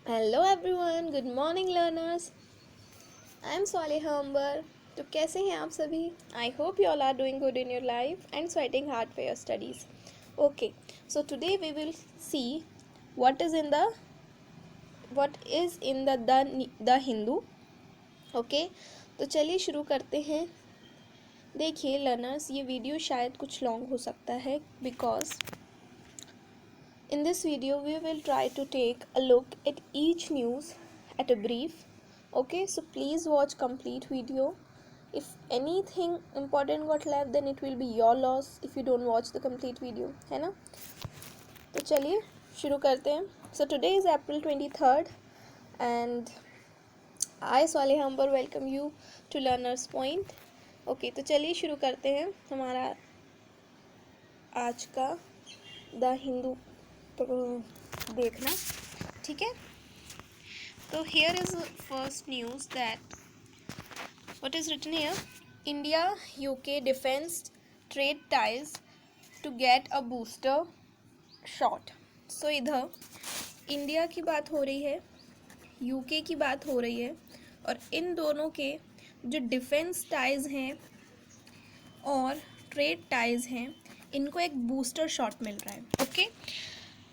Hello everyone, good morning learners. I am Swaliha Ambar. तो कैसे हैं आप सभी? I hope you all are doing good in your life and sweating hard for your studies. Okay, so today we will see what is in the the Hindu. Okay, तो चलिए शुरू करते हैं। देखिए लर्नर्स, ये वीडियो शायद कुछ लॉन्ग हो सकता है because in this video we will try to take a look at each news at a brief. Okay, so please watch complete video. If anything important got left then it will be your loss if you don't watch the complete video, है ना? तो चलिए शुरू करते हैं. So today is April 23rd and I Swaliha Ambar welcome you to Learners Point. Okay, तो चलिए शुरू करते हैं हमारा आज का द हिंदू देखना. ठीक है, तो here is first news that what is written here: India UK defense trade ties to get a booster shot. so इधर इंडिया की बात हो रही है, यूके की बात हो रही है और इन दोनों के जो डिफेंस टाइज हैं और ट्रेड टाइज हैं इनको एक बूस्टर शॉट मिल रहा है. Okay,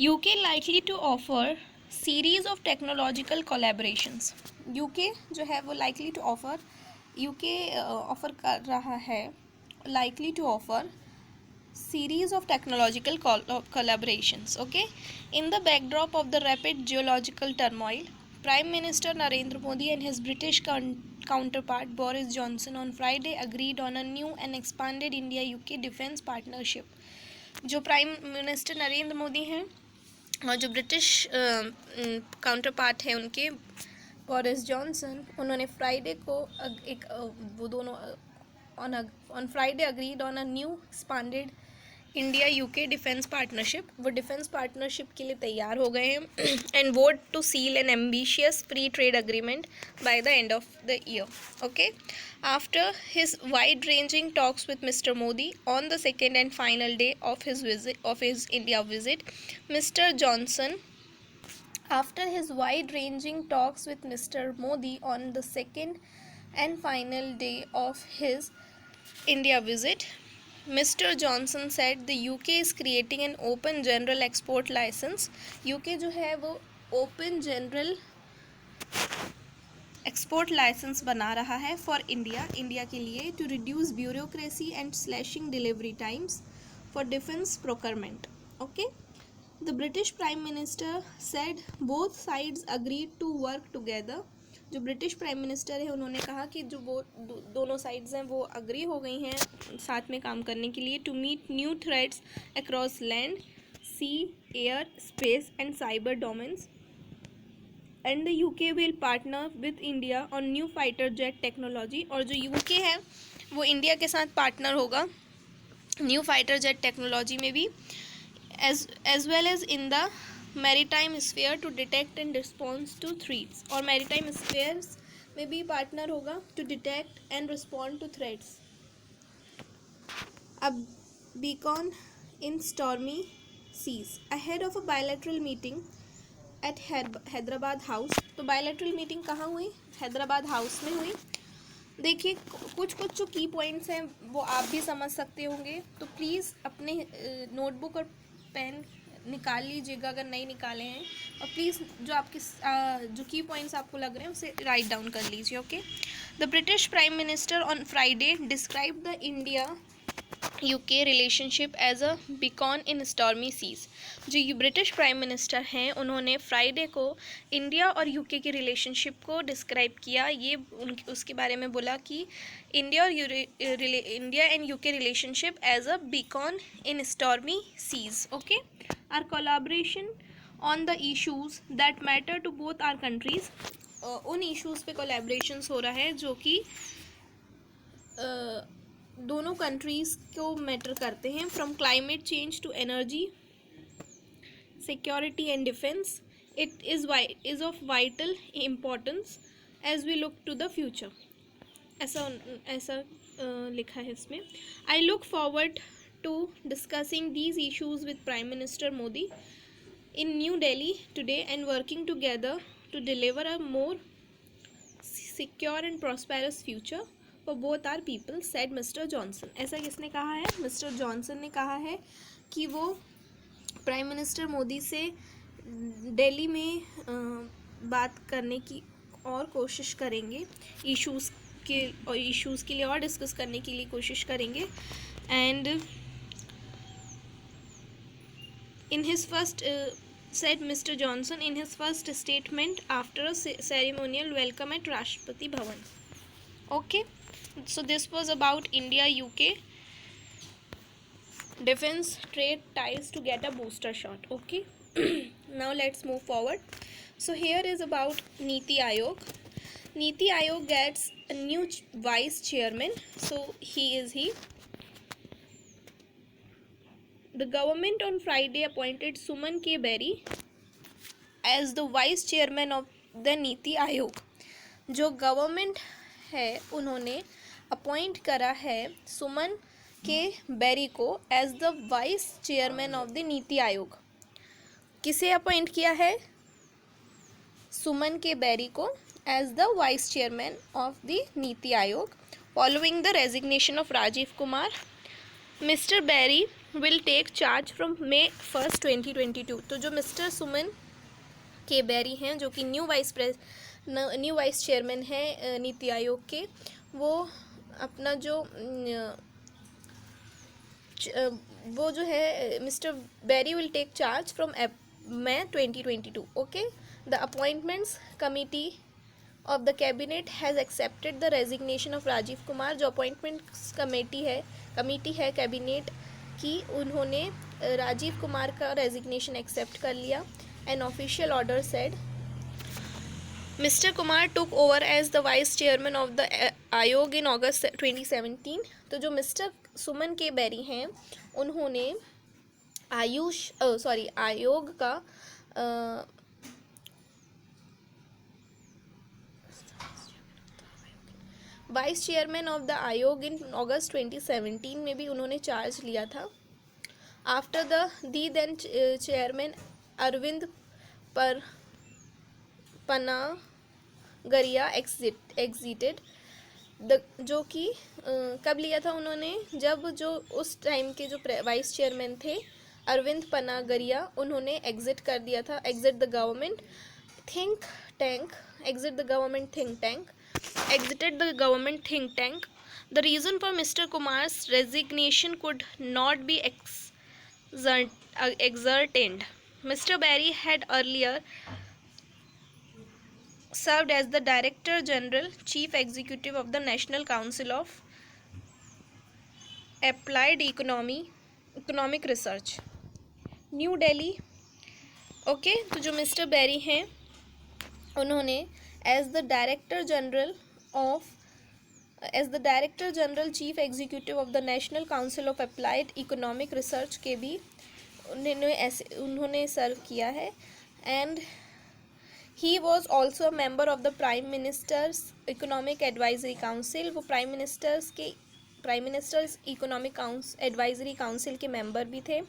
UK likely to offer series of technological collaborations. UK जो है वो likely to offer, UK offer कर रहा है, likely to offer series of technological collaborations. Okay, in the backdrop of the rapid geological turmoil, Prime Minister Narendra Modi and his British counterpart Boris Johnson on Friday agreed on a new and expanded India-UK defence partnership. जो prime minister Narendra Modi हैं और जो British counter part है उनके Boris Johnson, उन्होंने Friday को एक वो दोनों on Friday agreed on a new expanded India UK defence partnership. वो डिफेंस पार्टनरशिप के लिए तैयार हो गए हैं and vowed to seal an ambitious free trade agreement by the end of the year. Okay, after his wide ranging talks with Mister Modi on the second and final day of his India visit, Mister Johnson After his wide-ranging talks with Mr. Modi on the second and final day of his India visit, Mr. Johnson said the UK is creating an open general export license. UK जो है वो open general export licence बना रहा है for India के लिए, to reduce bureaucracy and slashing delivery times for defence procurement. Okay, the British prime minister said both sides agreed to work together. जो British prime minister है उन्होंने कहा कि जो वो दोनों साइड्स हैं वो अग्री हो गई हैं साथ में काम करने के लिए, to meet new threats across land, sea, air, space and cyber domains. And the UK will partner with India on new fighter jet technology. और जो यूके है वो इंडिया के साथ पार्टनर होगा न्यू फाइटर जेट टेक्नोलॉजी में भी, as well as in the maritime sphere to detect and respond to threats. और maritime spheres में भी पार्टनर होगा to detect and respond to threats. A beacon in stormy seas ahead of a bilateral meeting at Hyderabad house. तो bilateral meeting कहाँ हुई? Hyderabad house में हुई. देखिए कुछ जो की पॉइंट्स हैं वो आप भी समझ सकते होंगे, तो प्लीज़ अपने नोटबुक और पेन निकाल लीजिएगा अगर नहीं निकाले हैं, और प्लीज़ जो आपके जो की पॉइंट्स आपको लग रहे हैं उसे राइट डाउन कर लीजिए. Okay, the British prime minister on Friday describe the India UK relationship as a beacon in stormy seas. जो ब्रिटिश प्राइम मिनिस्टर हैं उन्होंने फ्राइडे को इंडिया और यूके की रिलेशनशिप को डिस्क्राइब किया. ये उसके बारे में बोला कि India and UK relationship as a beacon in stormy seas. Okay, our collaboration on the issues that matter to both our countries. उन इशूज़ पे कोलैबोरेशंस हो रहा है जो कि दोनों कंट्रीज़ को मैटर करते हैं, from climate change to energy security and defence. It is of vital importance as we look to the future. ऐसा लिखा है इसमें. I look forward to discussing these issues with Prime Minister Modi. in New Delhi today and working together to deliver a more secure and prosperous future for both our people, said Mr. Johnson. ऐसा किसने कहा है? Mister Johnson ने कहा है कि वो prime Minister Modi से दिल्ली में बात करने की और कोशिश करेंगे, इश्यूज़ के लिए और डिस्कस करने के लिए कोशिश करेंगे। And in his first said Mr. Johnson in his first statement after a ceremonial welcome at Rashtrapati Bhavan. Okay, so this was about India UK defense trade ties to get a booster shot. Okay, now let's move forward. So here is about Niti Aayog. Niti Aayog gets a new vice chairman. So he The government on Friday appointed Suman K. Berry as the vice chairman of the NITI Aayog. जो government है उन्होंने appoint करा है सुमन के बेरी को as the vice chairman of the NITI Aayog. किसे appoint किया है? सुमन के बेरी को as the vice chairman of the NITI Aayog following the resignation of Rajiv Kumar. Mister Bery will take charge from May 1, 2022। तो जो मिस्टर सुमन के बेरी हैं, जो कि न्यू वाइस चेयरमैन हैं नीति आयोग के, वो अपना वो जो है Mister Bery will take charge from May 2022। Okay, the Appointments Committee of the Cabinet has accepted the resignation of Rajiv Kumar. जो अपॉइंटमेंट्स कमेटी है कैबिनेट की, उन्होंने राजीव कुमार का रेजिग्नेशन एक्सेप्ट कर लिया। An official order said Mister Kumar took over as the vice chairman of the Aayog in अगस्त 2017। तो जो mister Suman K berry हैं, उन्होंने आयोग का vice chairman of the Aayog in अगस्त 2017 में भी उन्होंने चार्ज लिया था। After the then chairman Arvind Panagariya exited जो कि कब लिया था उन्होंने? जब जो उस टाइम के जो वाइस चेयरमैन थे अरविंद पनागरिया, उन्होंने एग्जिट कर दिया था। Exit the government think tank exited the government think tank. The reason for Mr. Kumar's resignation could not be ascertained. Mr. Berry had earlier served as the Director General, Chief Executive of the National Council of Applied Economic Research, New Delhi। Okay, तो जो mister Bery हैं, उन्होंने as the director general chief executive of the national council of applied economic research के भी उन्होंने serve किया है। And he was also a member of the prime minister's economic advisory council. वो prime minister's economic advisory council के member भी थे।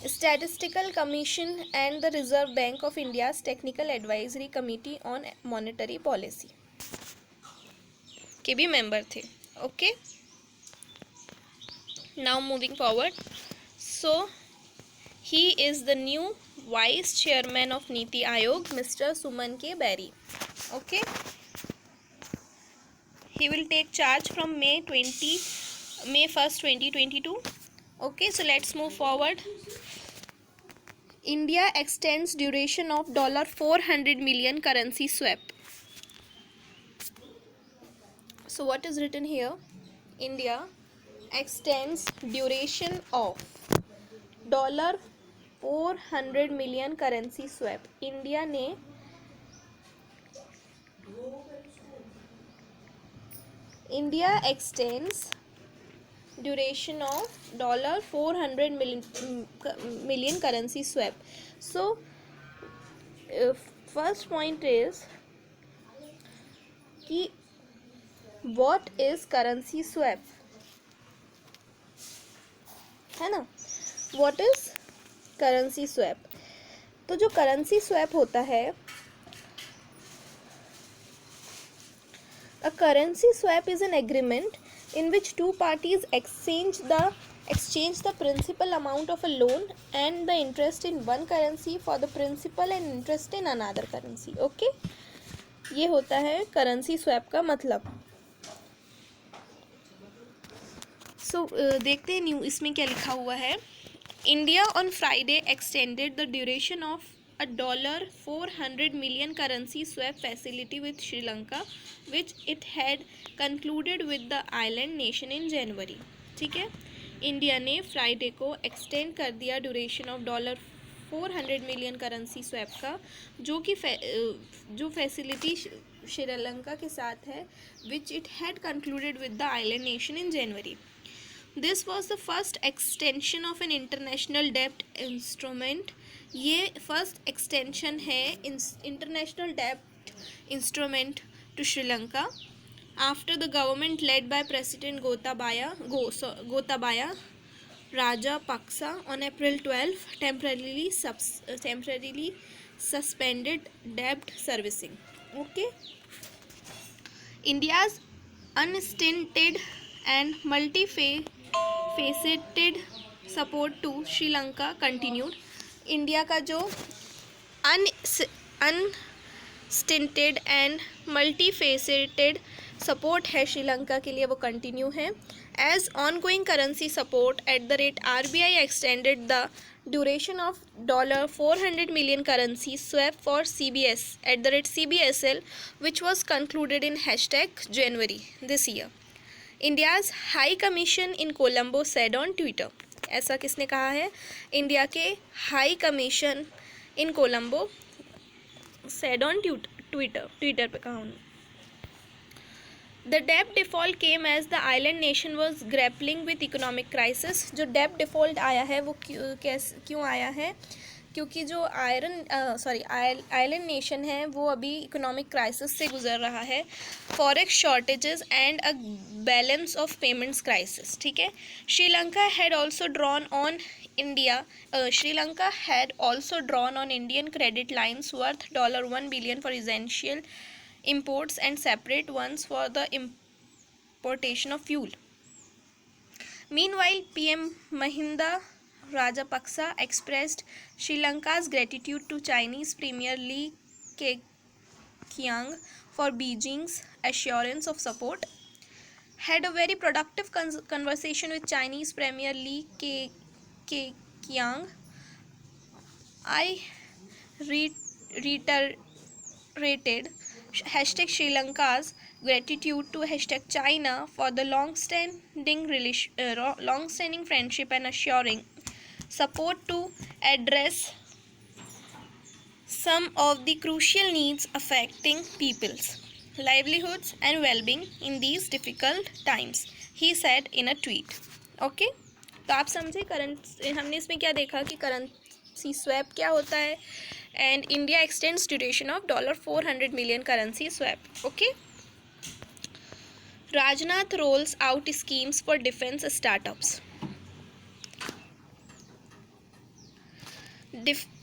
Statistical commission and the reserve bank of India's technical advisory committee on monetary policy के भी member थे। Okay, now moving forward. So he is the new vice chairman of NITI Aayog, Mister Suman K Bery. Okay, he will take charge from May 1st 2022। okay, so let's move forward. India extends duration of $400 million currency swap. So what is written here? India extends duration of $400 million currency swap. India ने India extends duration of $400 million currency swap. So first point is कि what is currency swap, है ना? What is currency swap? तो जो currency swap होता है, a currency swap is an agreement in which two parties exchange the principal amount of a loan and the interest in one currency for the principal and interest in another currency. Okay, ये होता है currency swap का मतलब. So देखते हैं new इसमें क्या लिखा हुआ है. India on Friday extended the duration of a $400 million currency swap facility with Sri Lanka, which it had concluded with the island nation in January. ठीक है, इंडिया ने फ्राइडे को एक्सटेंड कर दिया duration of $400 million currency swap का, जो facility Sri Lanka के साथ है, which it had concluded with the island nation in January. This was the first extension of an international debt instrument. ये first extension है international debt instrument to Sri Lanka after the government led by President Gotabaya Rajapaksa on April 12 temporarily suspended debt servicing. Okay. India's unstinted and multifaceted support to Sri Lanka continued. India का जो unstinted and multifaceted support है श्रीलंका के लिए वो continue है. As ongoing currency support at the rate RBI extended the duration of $400 million currency swap for CBS at the rate CBSL, which was concluded in #January this year. India's High Commission in Colombo said on Twitter. ऐसा किसने कहा है? India के high commission in Colombo said on Twitter पे कहा उन्होंने. The debt default came as the island nation was grappling with economic crisis. जो debt default आया है वो क्यों आया है? क्योंकि जो आइलैंड नेशन है वो अभी इकोनॉमिक क्राइसिस से गुजर रहा है. Forex shortages and a balance of payments crisis. ठीक है. Sri Lanka had also drawn on Indian credit lines worth $1 billion for essential imports and separate ones for the importation of fuel. Meanwhile, PM Mahinda Rajapaksa expressed Sri Lanka's gratitude to Chinese Premier Li Keqiang for Beijing's assurance of support. Had a very productive conversation with Chinese Premier Li Keqiang. I reiterated #Sri Lanka's gratitude to #China for the long-standing friendship and assuring support to address some of the crucial needs affecting people's livelihoods and well-being in these difficult times, he said in a tweet. Okay, तो आप समझे हमने इसमें क्या देखा कि currency swap क्या होता है. And India extends duration of $400 million currency swap. Okay. Rajnath rolls out schemes for defence startups.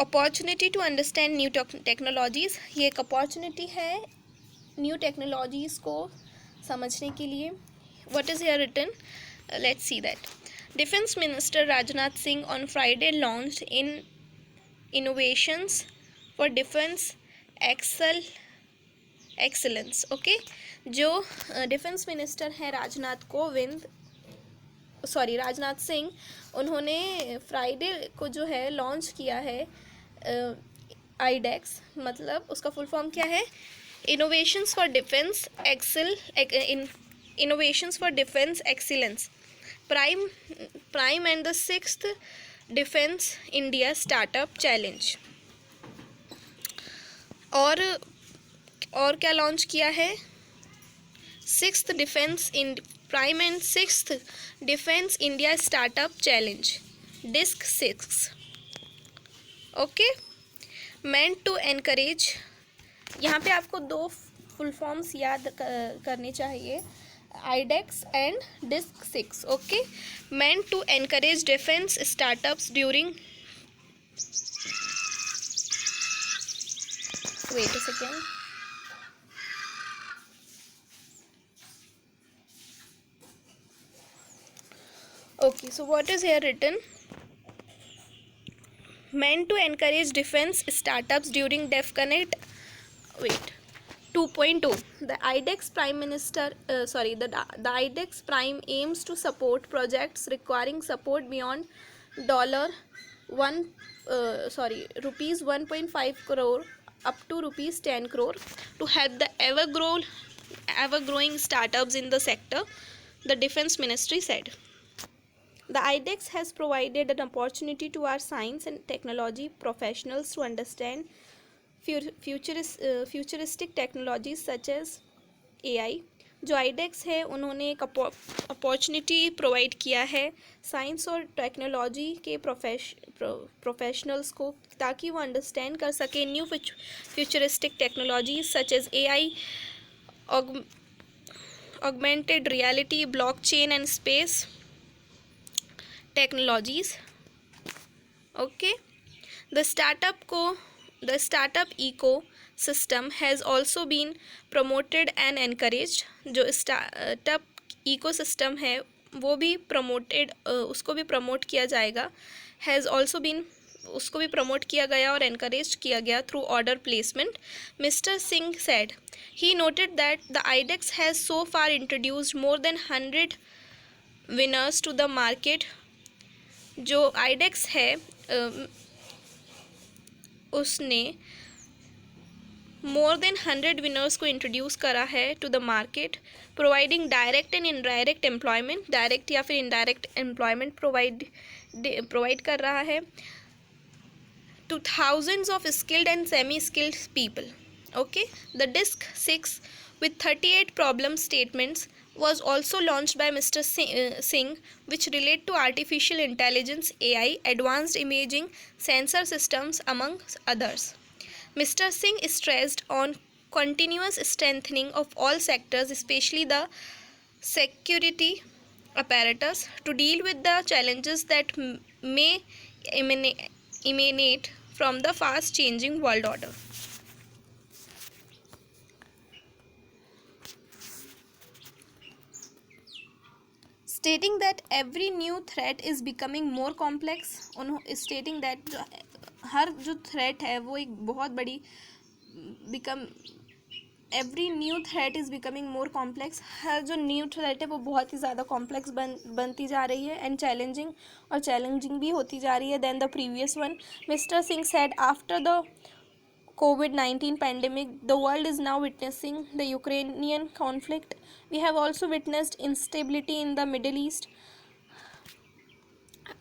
Opportunity to understand new technologies. ये एक अपॉर्चुनिटी है न्यू टेक्नोलॉजीज़ को समझने के लिए. What is here written? Let's see that. Defence minister Rajnath Singh on Friday launched in innovations for defence excellence. Okay. जो defence minister हैं राजनाथ सिंह, उन्होंने फ्राइडे को जो है लॉन्च किया है आईडेक्स. मतलब उसका फुल फॉर्म क्या है? Innovations for defence excellence prime and the 6th defence India startup challenge. और क्या लॉन्च किया है? 6th prime and 6th defence India startup challenge DISC 6. Okay. Meant to encourage. यहाँ पे आपको 2 फुल फॉर्म्स याद करने चाहिए, iDEX and DISC 6. Okay. Meant to encourage defence startups during wait a second. Okay, so what is here written? Meant to encourage defense startups during DevConnect. Wait. 2.0. The IDEX Prime Minister, the IDEX Prime aims to support projects requiring support beyond dollar one, rupees 1.5 crore up to rupees 10 crore to help the ever growing startups in the sector, the Defense Ministry said. The IDEX has provided an opportunity to our science and technology professionals to understand futuristic technologies such as AI. जो iDEX है उन्होंने एक opportunity provide किया है science और technology के professionals को, ताकि वो अंडरस्टैंड कर सके new futuristic technologies such as AI, augmented reality, blockchain and space technologies. Okay. The startup ecosystem has also been promoted and encouraged. जो स्टार्टअप इकोसिस्टम है वो भी उसको भी प्रमोट किया जाएगा. उसको भी प्रमोट किया गया और encouraged किया गया through order placement. Mr. Singh said. He noted that the IDEX has so far introduced more than 100 winners to the market. जो IDEX है उसने मोर देन 100 विनर्स को इंट्रोड्यूस करा है to the market, providing direct and indirect employment. Direct या फिर indirect employment provide कर रहा है to thousands of skilled and semi skilled people. Okay. The DISC 6 with 38 problem statements was also launched by Mr. Singh, which relate to artificial intelligence, AI, advanced imaging, sensor systems, among others. Mr. Singh stressed on continuous strengthening of all sectors, especially the security apparatus, to deal with the challenges that may emanate from the fast changing world order. Stating that every new threat is becoming more complex. Stating that हर जो threat है वो एक बहुत बड़ी every new threat is becoming more complex. हर जो new threat है वो बहुत ही ज़्यादा complex बनती जा रही है and challenging भी होती जा रही है than the previous one. Mr. Singh said after the COVID-19 pandemic, the world is now witnessing the Ukrainian conflict. We have also witnessed instability in the Middle East.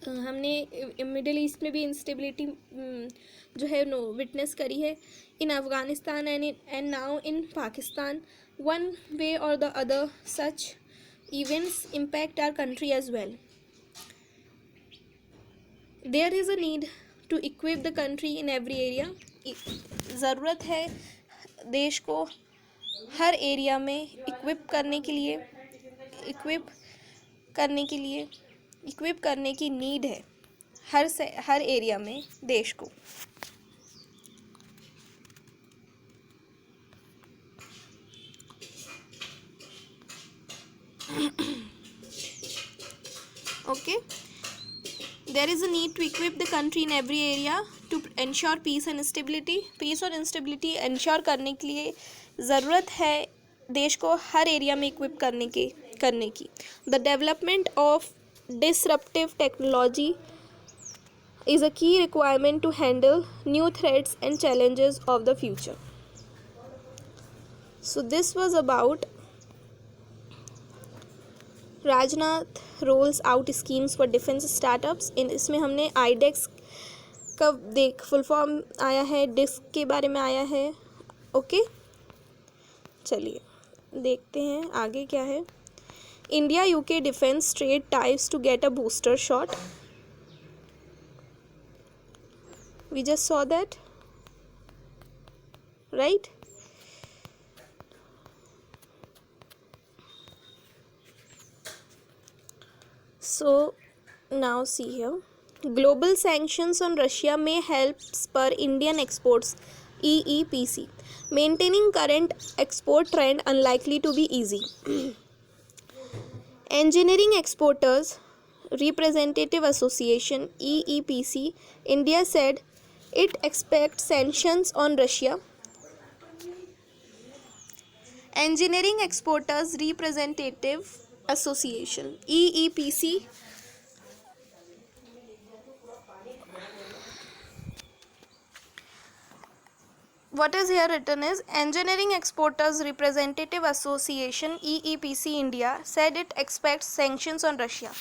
हमने मिडिल ईस्ट में भी instability जो है witness करी है in Afghanistan and now in Pakistan. One way और the other such events impact our country as well. There is a need to equip the country in every area. ज़रूरत है देश को हर एरिया में इक्विप करने की नीड है हर एरिया में देश को. Okay. There is a need to equip the country in every area to ensure peace and stability. Peace और instability ensure करने के लिए ज़रूरत है देश को हर एरिया में इक्विप करने की. The development of disruptive technology is a key requirement to handle new threats and challenges of the future. So this was about Rajnath rolls out schemes for defence startups. इसमें हमने आईडेक्स का full form आया है, disc के बारे में आया है. ओके, चलिए देखते हैं आगे क्या है. India UK defence trade types to get a booster shot. We just saw that, right. So now see here, global sanctions on Russia may help spur Indian exports. EEPC. Maintaining current export trend unlikely to be easy. Engineering Exporters Representative Association EEPC India said it expects sanctions on Russia. Engineering Exporters Representative Association EEPC. What is here written is Engineering Exporters Representative Association EEPC India said it expects sanctions on Russia.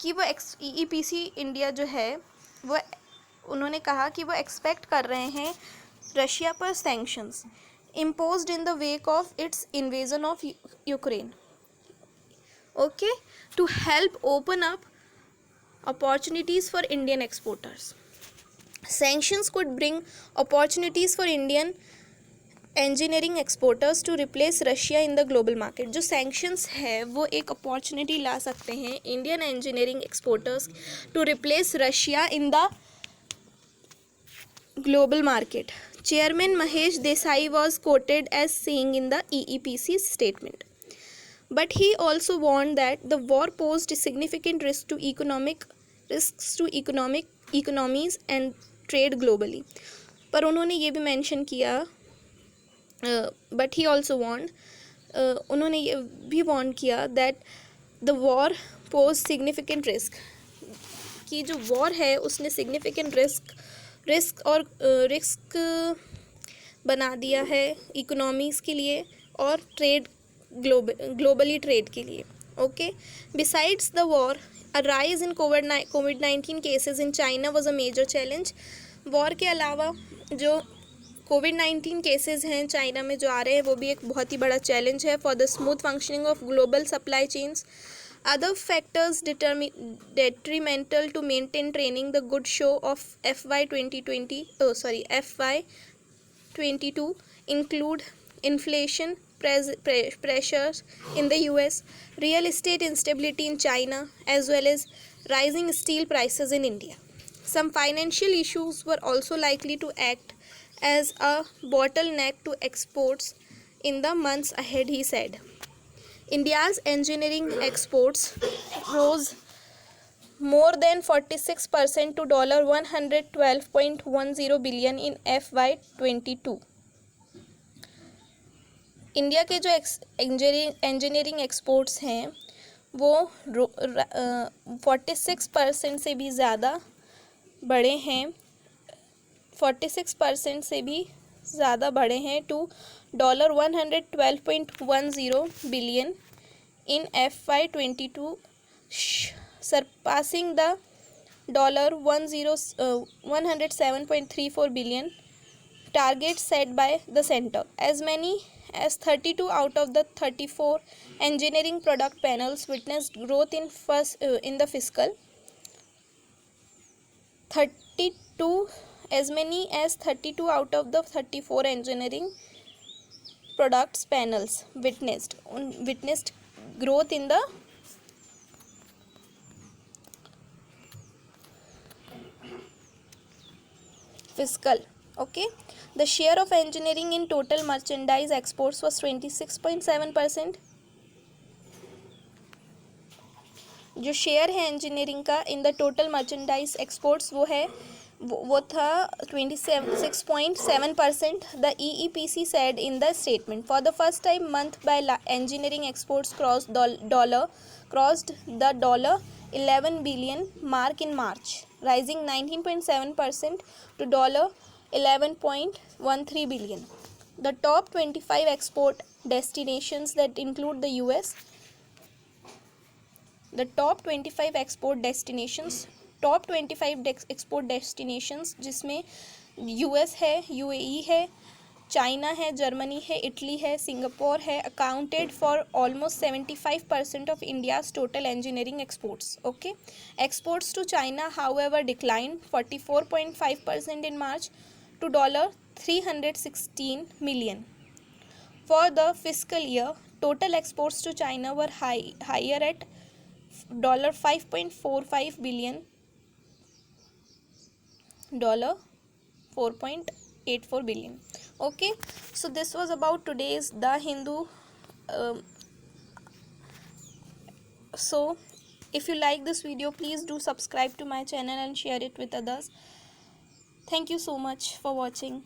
कि वो EEPC India जो है वो उन्होंने कहा कि वो expect कर रहे हैं रशिया पर sanctions imposed in the wake of its invasion of Ukraine. Okay, to help open up opportunities for Indian exporters. Sanctions could bring opportunities for Indian engineering exporters to replace Russia in the global market. जो sanctions है वो एक opportunity ला सकते हैं Indian engineering exporters to replace Russia in the global market. Chairman Mahesh Desai was quoted as saying in the EEPC statement. But he also warned that the war posed significant risks to economies and trade globally. पर उन्होंने ये भी mention किया but he also वॉन्ड उन्होंने ये भी Warne किया that the war pose significant risk कि जो वॉर है उसने सिग्निफिकेंट रिस्क बना दिया है इकोनॉमीज़ के लिए और ट्रेड ग्लोबली ट्रेड के लिए. Okay, besides the war a rise in COVID-19 cases in China was a major challenge. War के अलावा जो COVID-19 केसेस हैं चाइना में जो आ रहे हैं वो भी एक बहुत ही बड़ा चैलेंज है for the smooth functioning of global supply chains. Other factors detrimental to maintain training the good show of FY22 include inflation pressures in the US, real estate instability in China, as well as rising steel prices in India. Some financial issues were also likely to act as a bottleneck to exports in the months ahead, he said. India's engineering exports rose more than 46% to $112.10 billion in FY22. India के जो engineering exports हैं वो 46% से भी ज़्यादा बढ़े हैं 46% से भी ज़्यादा बढ़े हैं to $112.10 billion in FY22, surpassing the $107.34 billion target set by the center. As many as 32 out of the 34 engineering product panels witnessed growth in the fiscal. 32 out of the 34 engineering products panels witnessed growth in the fiscal. Okay, the share of engineering in total merchandise exports was 26.7%. जो share है engineering का in the total merchandise exports वो था 26.7%. The EEPC said in the statement, for the first time month by engineering exports crossed the $11 billion mark in March, rising 19.7% to $11.13 billion. The top 25 export destinations that include the US. The top 25 export destinations जिसमें US है, UAE है, China है, Germany है, Italy है, Singapore है, accounted for almost 75% of India's total engineering exports. Okay, exports to China however declined 44.5% in March to $316 million. For the fiscal year, total exports to China were higher at $5.45 billion, $4.8 1.84 billion. Okay, so this was about today's The Hindu. So if you like this video, please do subscribe to my channel and share it with others. Thank you so much for watching.